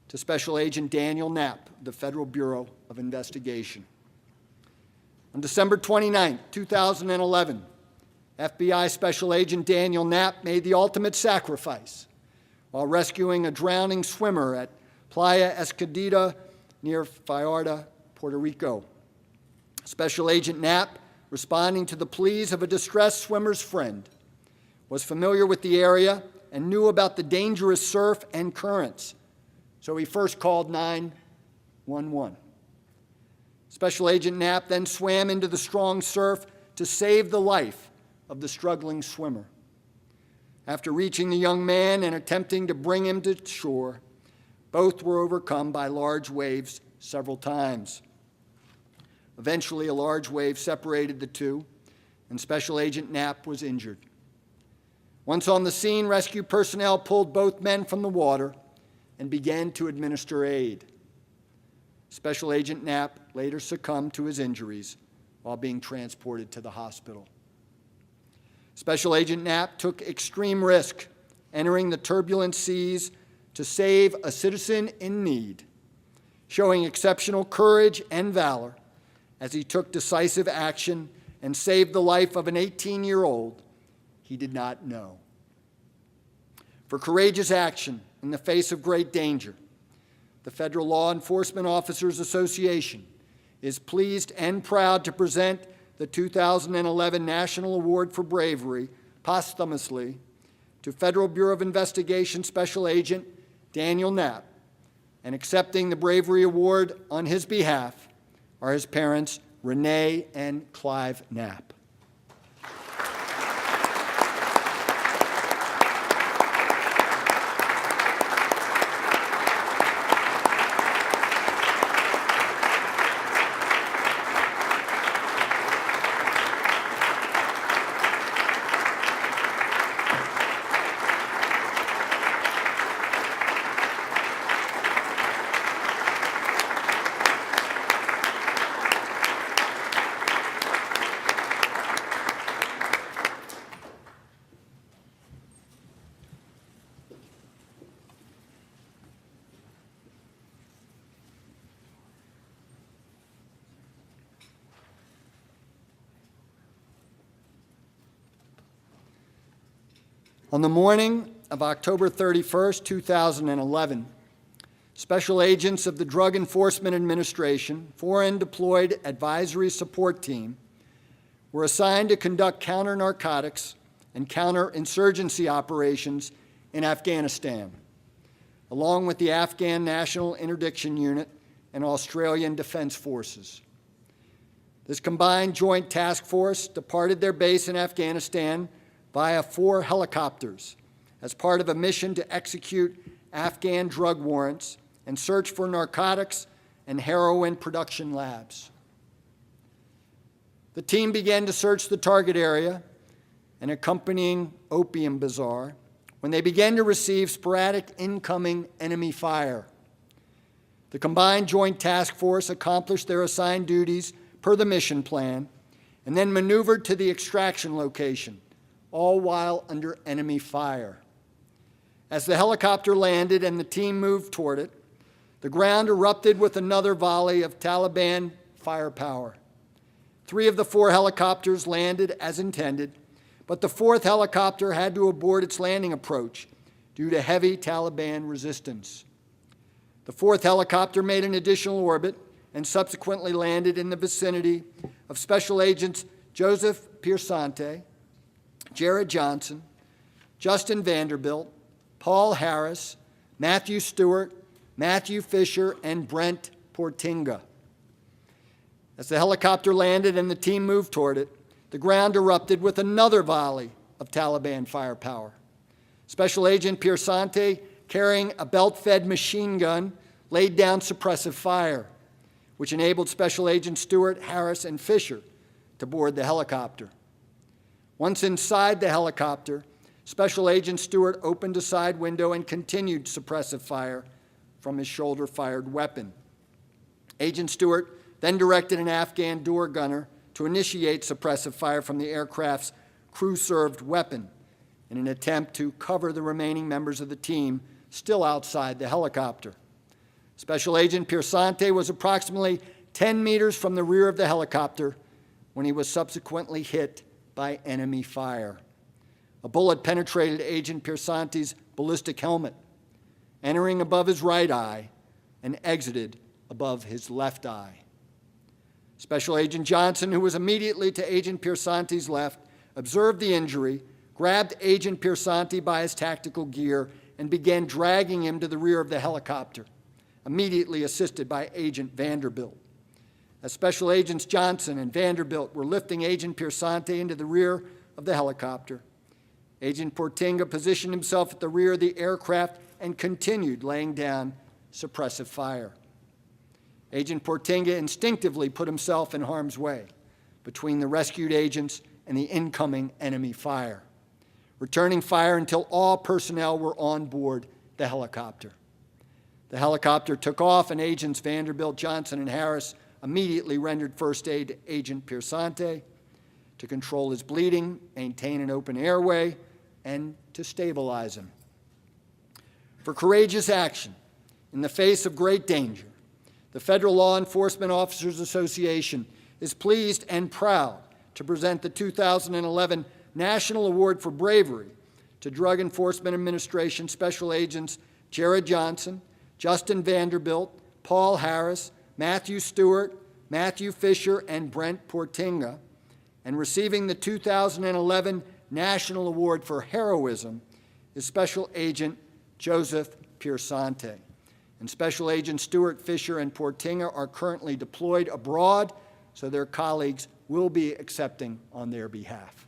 to Special Agent Daniel Knapp, the Federal Bureau of Investigation. On December 29, 2011, FBI Special Agent Daniel Knapp made the ultimate sacrifice while rescuing a drowning swimmer at Playa Escondida near Vallarta, Puerto Rico. Special Agent Knapp, responding to the pleas of a distressed swimmer's friend, was familiar with the area and knew about the dangerous surf and currents, so he first called 911. Special Agent Knapp then swam into the strong surf to save the life of the struggling swimmer. After reaching the young man and attempting to bring him to shore, both were overcome by large waves several times. Eventually, a large wave separated the two, and Special Agent Knapp was injured. Once on the scene, rescue personnel pulled both men from the water and began to administer aid. Special Agent Knapp later succumbed to his injuries while being transported to the hospital. Special Agent Knapp took extreme risk, entering the turbulent seas to save a citizen in need, showing exceptional courage and valor as he took decisive action and saved the life of an 18-year-old he did not know. For courageous action in the face of great danger, the Federal Law Enforcement Officers Association is pleased and proud to present the 2011 National Award for Bravery posthumously to Federal Bureau of Investigation Special Agent Daniel Knapp, and accepting the Bravery Award on his behalf are his parents, Renee and Clive Knapp. On the morning of October 31st, 2011, special agents of the Drug Enforcement Administration, Foreign Deployed Advisory Support Team, were assigned to conduct counter-narcotics and counter-insurgency operations in Afghanistan, along with the Afghan National Interdiction Unit and Australian Defense Forces. This combined joint task force departed their base in Afghanistan via 4 helicopters as part of a mission to execute Afghan drug warrants and search for narcotics and heroin production labs. The team began to search the target area and accompanying opium bazaar when they began to receive sporadic incoming enemy fire. The combined joint task force accomplished their assigned duties per the mission plan and then maneuvered to the extraction location, all while under enemy fire. As the helicopter landed and the team moved toward it, the ground erupted with another volley of Taliban firepower. 3 of the 4 helicopters landed as intended, but the 4th helicopter had to abort its landing approach due to heavy Taliban resistance. The 4th helicopter made an additional orbit and subsequently landed in the vicinity of Special Agents Joseph Piersante, Jared Johnson, Justin Vanderbilt, Paul Harris, Matthew Stewart, Matthew Fisher, and Brent Portinga. As the helicopter landed and the team moved toward it, the ground erupted with another volley of Taliban firepower. Special Agent Piersante, carrying a belt-fed machine gun, laid down suppressive fire, which enabled Special Agent Stewart, Harris, and Fisher to board the helicopter. Once inside the helicopter, Special Agent Stewart opened a side window and continued suppressive fire from his shoulder-fired weapon. Agent Stewart then directed an Afghan door gunner to initiate suppressive fire from the aircraft's crew-served weapon in an attempt to cover the remaining members of the team still outside the helicopter. Special Agent Piersante was approximately 10 meters from the rear of the helicopter when he was subsequently hit by enemy fire. A bullet penetrated Agent Piersante's ballistic helmet, entering above his right eye and exited above his left eye. Special Agent Johnson, who was immediately to Agent Piersante's left, observed the injury, grabbed Agent Piersante by his tactical gear, and began dragging him to the rear of the helicopter, immediately assisted by Agent Vanderbilt. As Special Agents Johnson and Vanderbilt were lifting Agent Piersante into the rear of the helicopter, Agent Portinga positioned himself at the rear of the aircraft and continued laying down suppressive fire. Agent Portinga instinctively put himself in harm's way between the rescued agents and the incoming enemy fire, returning fire until all personnel were on board the helicopter. The helicopter took off, and Agents Vanderbilt, Johnson, and Harris immediately rendered first aid to Agent Piersante to control his bleeding, maintain an open airway, and to stabilize him. For courageous action in the face of great danger, the Federal Law Enforcement Officers Association is pleased and proud to present the 2011 National Award for Bravery to Drug Enforcement Administration Special Agents Jared Johnson, Justin Vanderbilt, Paul Harris, Matthew Stewart, Matthew Fisher, and Brent Portinga, and receiving the 2011 National Award for Heroism is Special Agent Joseph Piersante, and Special Agent Stuart Fisher and Portinga are currently deployed abroad, so their colleagues will be accepting on their behalf.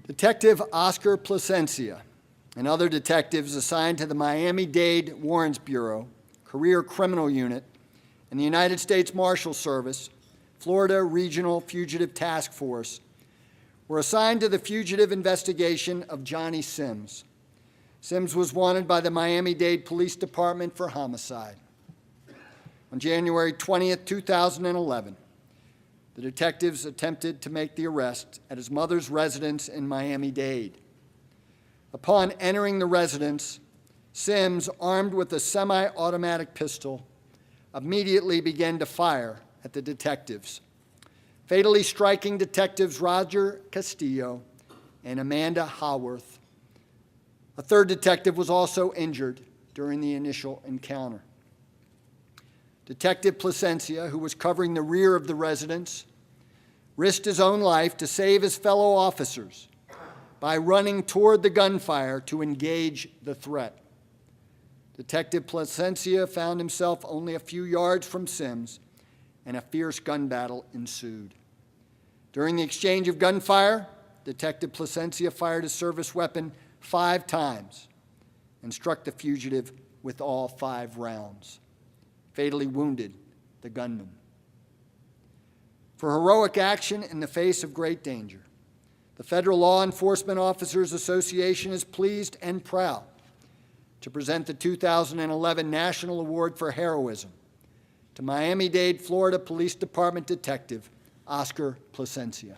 Detective Oscar Plasencia and other detectives assigned to the Miami-Dade Warrants Bureau, Career Criminal Unit, and the United States Marshal Service, Florida Regional Fugitive Task Force, were assigned to the fugitive investigation of Johnny Sims. Sims was wanted by the Miami-Dade Police Department for homicide. On January 20th, 2011, the detectives attempted to make the arrest at his mother's residence in Miami-Dade. Upon entering the residence, Sims, armed with a semi-automatic pistol, immediately began to fire at the detectives, fatally striking detectives Roger Castillo and Amanda Haworth. A third detective was also injured during the initial encounter. Detective Plasencia, who was covering the rear of the residence, risked his own life to save his fellow officers by running toward the gunfire to engage the threat. Detective Plasencia found himself only a few yards from Sims, and a fierce gun battle ensued. During the exchange of gunfire, Detective Plasencia fired his service weapon 5 times and struck the fugitive with all 5 rounds, fatally wounded the gunman. For heroic action in the face of great danger, the Federal Law Enforcement Officers Association is pleased and proud to present the 2011 National Award for Heroism to Miami-Dade, Florida Police Department Detective Oscar Plasencia.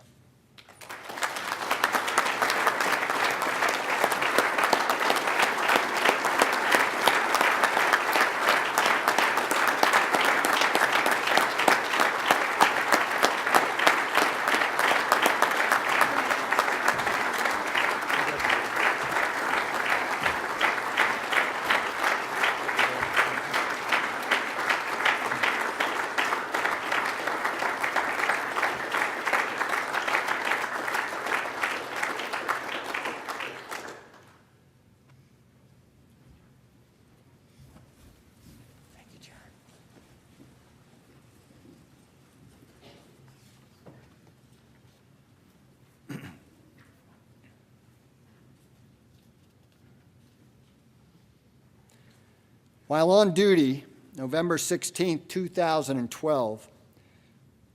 While on duty, November 16, 2012,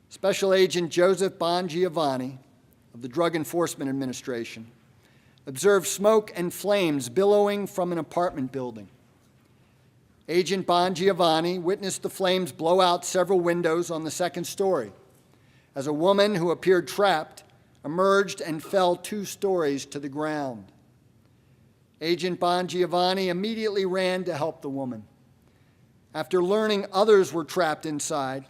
Special Agent Joseph Bongiovanni of the Drug Enforcement Administration observed smoke and flames billowing from an apartment building. Agent Bongiovanni witnessed the flames blow out several windows on the 2nd story as a woman who appeared trapped emerged and fell 2 stories to the ground. Agent Bongiovanni immediately ran to help the woman. After learning others were trapped inside,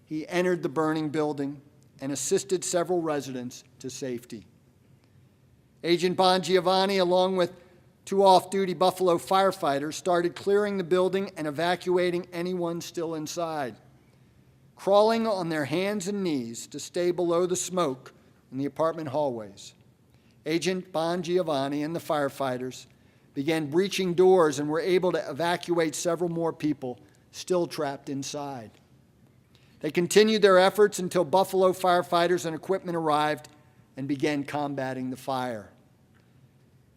he entered the burning building and assisted several residents to safety. Agent Bongiovanni, along with 2 off-duty Buffalo firefighters, started clearing the building and evacuating anyone still inside, crawling on their hands and knees to stay below the smoke in the apartment hallways. Agent Bongiovanni and the firefighters began breaching doors and were able to evacuate several more people still trapped inside. They continued their efforts until Buffalo firefighters and equipment arrived and began combating the fire.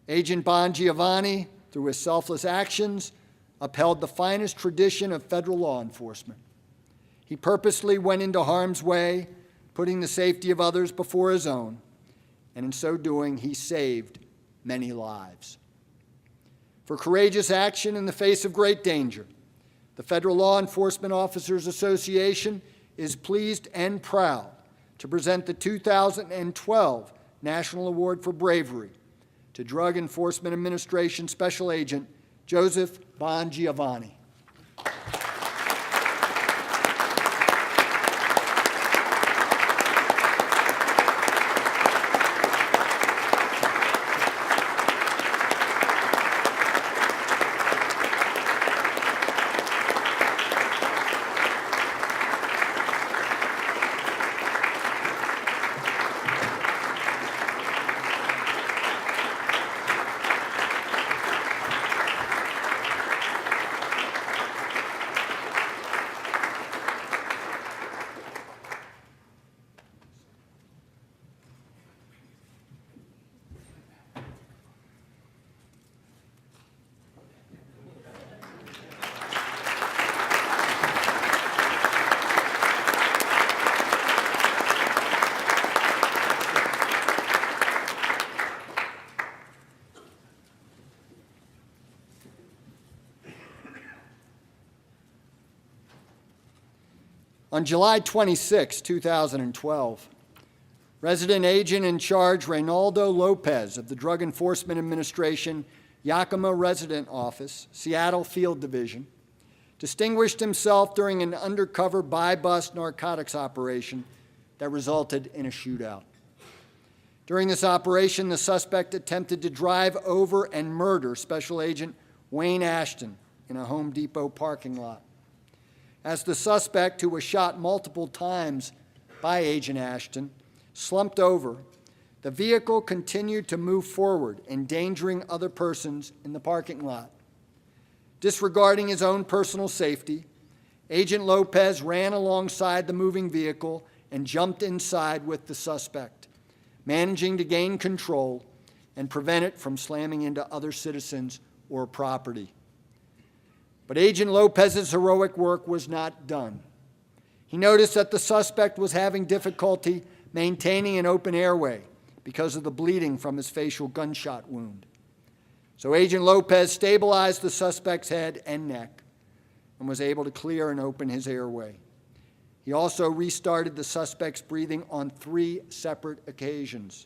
Agent Bongiovanni, through his selfless actions, upheld the finest tradition of federal law enforcement. He purposely went into harm's way, putting the safety of others before his own, and in so doing, he saved many lives. For courageous action in the face of great danger, the Federal Law Enforcement Officers Association is pleased and proud to present the 2012 National Award for Bravery to Drug Enforcement Administration Special Agent Joseph Bongiovanni. On July 26, 2012, Resident Agent in Charge Reynaldo Lopez of the Drug Enforcement Administration Yakima Resident Office, Seattle Field Division, distinguished himself during an undercover buy-bust narcotics operation that resulted in a shootout. During this operation, the suspect attempted to drive over and murder Special Agent Wayne Ashton in a Home Depot parking lot. As the suspect, who was shot multiple times by Agent Ashton, slumped over, the vehicle continued to move forward, endangering other persons in the parking lot. Disregarding his own personal safety, Agent Lopez ran alongside the moving vehicle and jumped inside with the suspect, managing to gain control and prevent it from slamming into other citizens or property. But Agent Lopez's heroic work was not done. He noticed that the suspect was having difficulty maintaining an open airway because of the bleeding from his facial gunshot wound. So Agent Lopez stabilized the suspect's head and neck and was able to clear and open his airway. He also restarted the suspect's breathing on 3 separate occasions.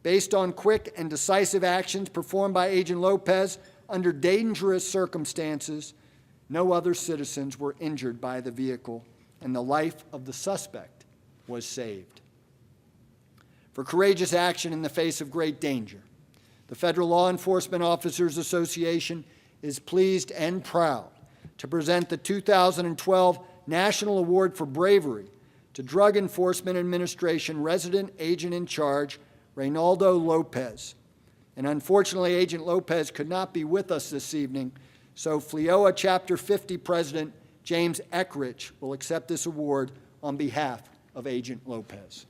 Based on quick and decisive actions performed by Agent Lopez under dangerous circumstances, no other citizens were injured by the vehicle, and the life of the suspect was saved. For courageous action in the face of great danger, the Federal Law Enforcement Officers Association is pleased and proud to present the 2012 National Award for Bravery to Drug Enforcement Administration Resident Agent in Charge Reynaldo Lopez. And unfortunately, Agent Lopez could not be with us this evening, so FLEOA Chapter 50 President James Eckrich will accept this award on behalf of Agent Lopez.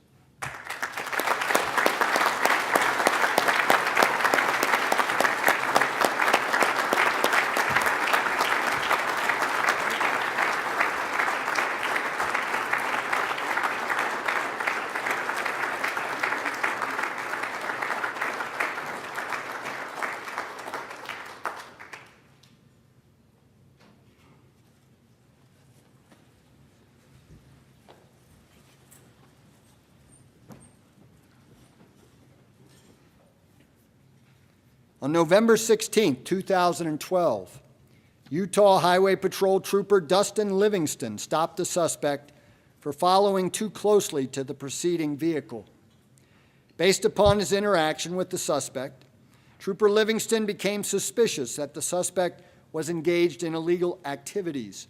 On November 16, 2012, Utah Highway Patrol Trooper Dustin Livingston stopped the suspect for following too closely to the preceding vehicle. Based upon his interaction with the suspect, Trooper Livingston became suspicious that the suspect was engaged in illegal activities,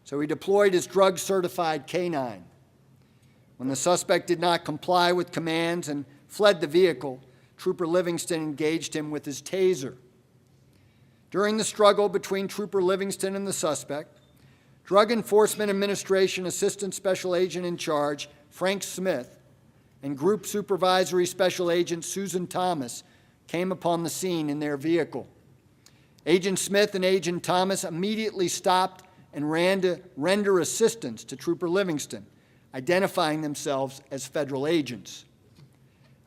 so he deployed his drug-certified canine. When the suspect did not comply with commands and fled the vehicle, Trooper Livingston engaged him with his taser. During the struggle between Trooper Livingston and the suspect, Drug Enforcement Administration Assistant Special Agent in Charge Frank Smith and Group Supervisory Special Agent Susan Thomas came upon the scene in their vehicle. Agent Smith and Agent Thomas immediately stopped and ran to render assistance to Trooper Livingston, identifying themselves as federal agents.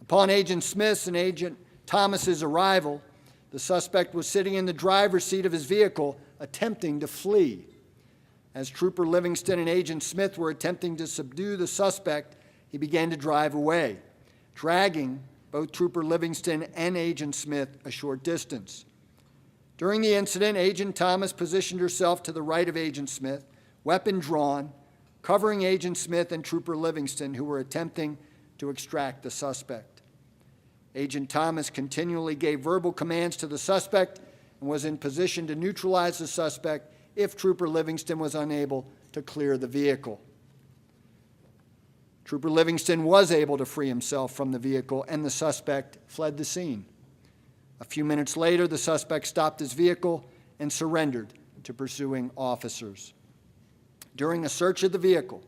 Upon Agent Smith's and Agent Thomas's arrival, the suspect was sitting in the driver's seat of his vehicle, attempting to flee. As Trooper Livingston and Agent Smith were attempting to subdue the suspect, he began to drive away, dragging both Trooper Livingston and Agent Smith a short distance. During the incident, Agent Thomas positioned herself to the right of Agent Smith, weapon drawn, covering Agent Smith and Trooper Livingston, who were attempting to extract the suspect. Agent Thomas continually gave verbal commands to the suspect and was in position to neutralize the suspect if Trooper Livingston was unable to clear the vehicle. Trooper Livingston was able to free himself from the vehicle, and the suspect fled the scene. A few minutes later, the suspect stopped his vehicle and surrendered to pursuing officers. During a search of the vehicle,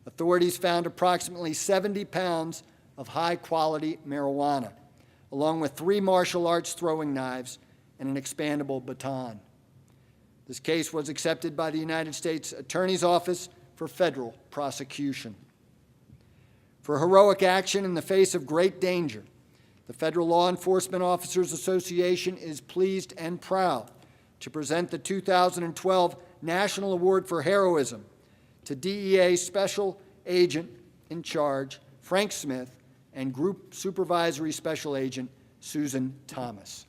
authorities found approximately 70 pounds of high-quality marijuana, along with 3 martial arts throwing knives and an expandable baton. This case was accepted by the United States Attorney's Office for federal prosecution. For heroic action in the face of great danger, the Federal Law Enforcement Officers Association is pleased and proud to present the 2012 National Award for Heroism to DEA Special Agent in Charge Frank Smith and Group Supervisory Special Agent Susan Thomas.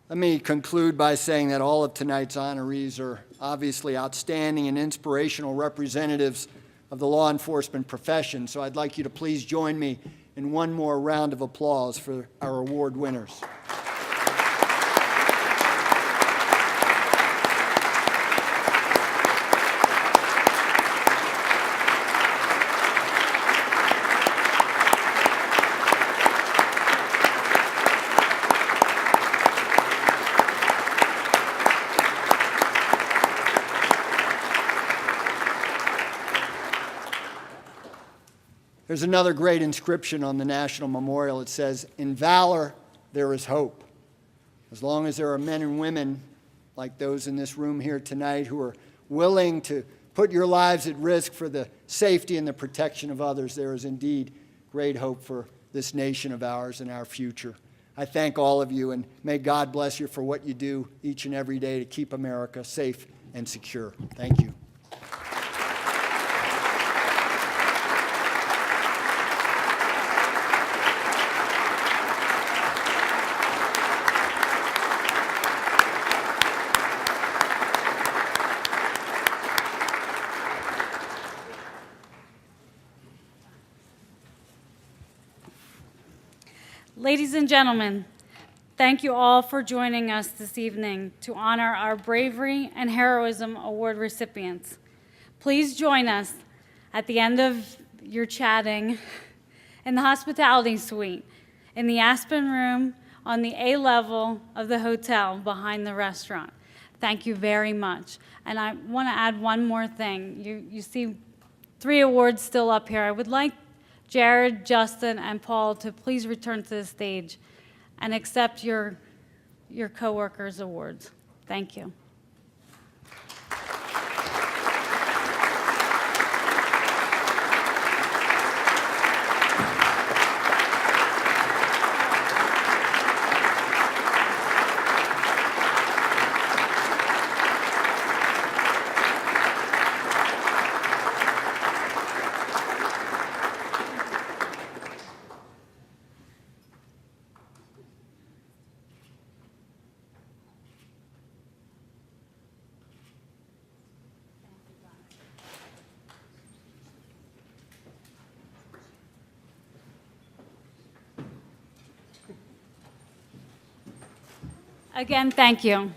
Let me conclude by saying that all of tonight's honorees are obviously outstanding and inspirational representatives of the law enforcement profession, so I'd like you to please join me in one more round of applause for our award winners. There's another great inscription on the National Memorial. It says, "In valor, there is hope." As long as there are men and women like those in this room here tonight who are willing to put your lives at risk for the safety and the protection of others, there is indeed great hope for this nation of ours and our future. I thank all of you, and may God bless you for what you do each and every day to keep America safe and secure. Thank you. Ladies and gentlemen, thank you all for joining us this evening to honor our Bravery and Heroism Award recipients. Please join us at the end of your chatting in the hospitality suite, in the Aspen room on the A level of the hotel behind the restaurant. Thank you very much. And I want to add one more thing. You see 3 awards still up here. I would like Jared, Justin, and Paul to please return to the stage and accept your coworkers' awards. Thank you. Again, thank you.